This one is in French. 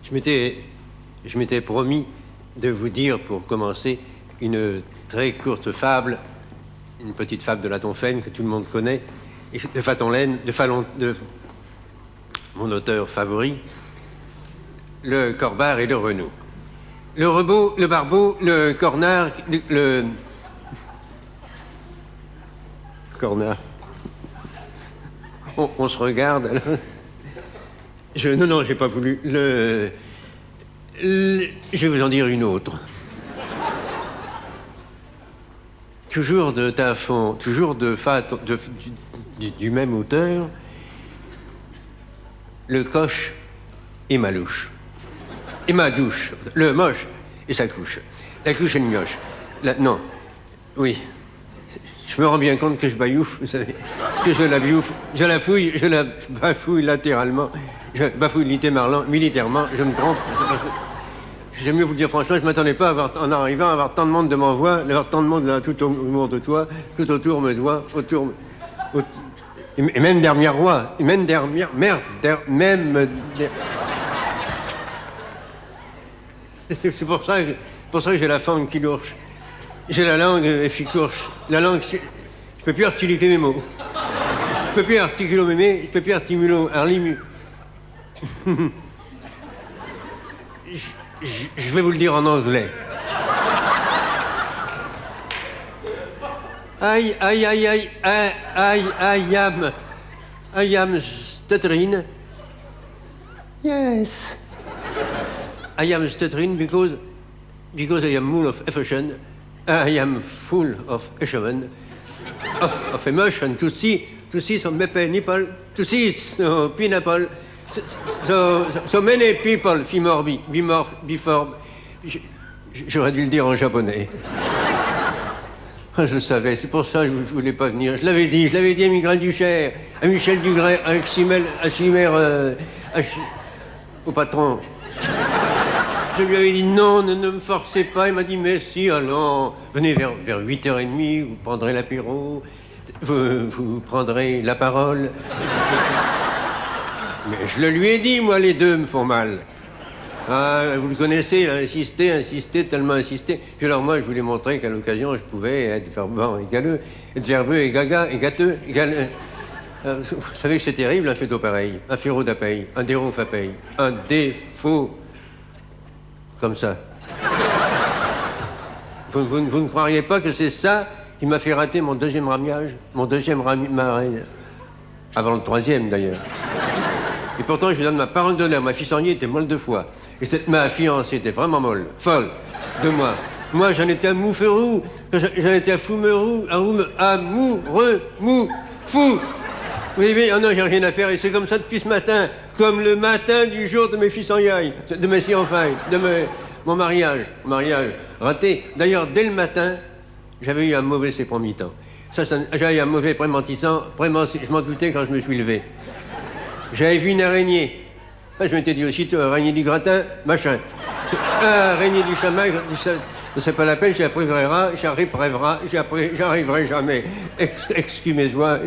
Je m'étais promis de vous dire, pour commencer, une très courte fable, une petite fable de La Tonfaine que tout le monde connaît, et de Fatonlaine, de mon auteur favori, le Corbard et le Renou. Le Rebot, le Barbeau, le Cornard, le Cornard. On se regarde. Non, j'ai pas voulu. Je vais vous en dire une autre. Toujours de Tafon, toujours du même auteur, le coche et ma louche. Et ma douche. Le moche et sa couche. La couche et le mioche. Non. Oui. Je me rends bien compte que je baillouffe, vous savez. Que je la biouffe. Je la fouille, je la bafouille latéralement. Je bafouille militairement. Je me trompe. J'aime mieux vous le dire franchement, je ne m'attendais pas en arrivant à avoir tant de monde de m'envoi, d'avoir tant de monde là, tout autour de toi, tout autour me doit, et même derrière roi, et même derrière merde, c'est pour ça que j'ai la fangue qui lourche. J'ai la langue efficourche. La langue, je peux plus articuler mes mots. Je peux plus articuler mes mots, je peux plus articuler Je vais vous le dire en anglais. I am stuttering. Yes. I am stuttering because I am full of affection. I am full of emotion, of emotion to see some nipple, to see some pineapple. So many people before. J'aurais dû le dire en japonais. Je le savais, c'est pour ça que je ne voulais pas venir. Je l'avais dit à Miguel Duchère, à Michel Dugray, à Chimère, au patron. Je lui avais dit non, ne me forcez pas. Il m'a dit mais si, allons, venez vers 8h30, vous prendrez l'apéro, vous prendrez la parole. Mais je le lui ai dit, moi, les deux me font mal. Ah, vous le connaissez, il a insisté, tellement insisté. Puis alors moi, je voulais montrer qu'à l'occasion, je pouvais être verbeux et galeux, être verbeux et gaga et gâteux. Vous savez que c'est terrible, un féto pareil, un féro d'apaille, un déro fapaille, un défaut comme ça. Vous ne croiriez pas que c'est ça qui m'a fait rater mon deuxième mariage, avant le troisième d'ailleurs. Et pourtant, je lui donne ma parole d'honneur. Ma fiancée était molle de foi. Et ma fiancée était vraiment molle, folle de moi. Moi, j'en étais fou. Oui, mais non, j'ai rien à faire. Et c'est comme ça depuis ce matin. Comme le matin du jour de mes fiançailles, de mes fiançailles, mon mariage raté. D'ailleurs, dès le matin, j'avais eu un mauvais sépromitant. J'avais eu un mauvais prémentissant. Je m'en doutais quand je me suis levé. J'avais vu une araignée. Je m'étais dit aussitôt, araignée du gratin, machin. Araignée du chamac, c'est pas la peine, j'arriverai jamais. Excusez-moi.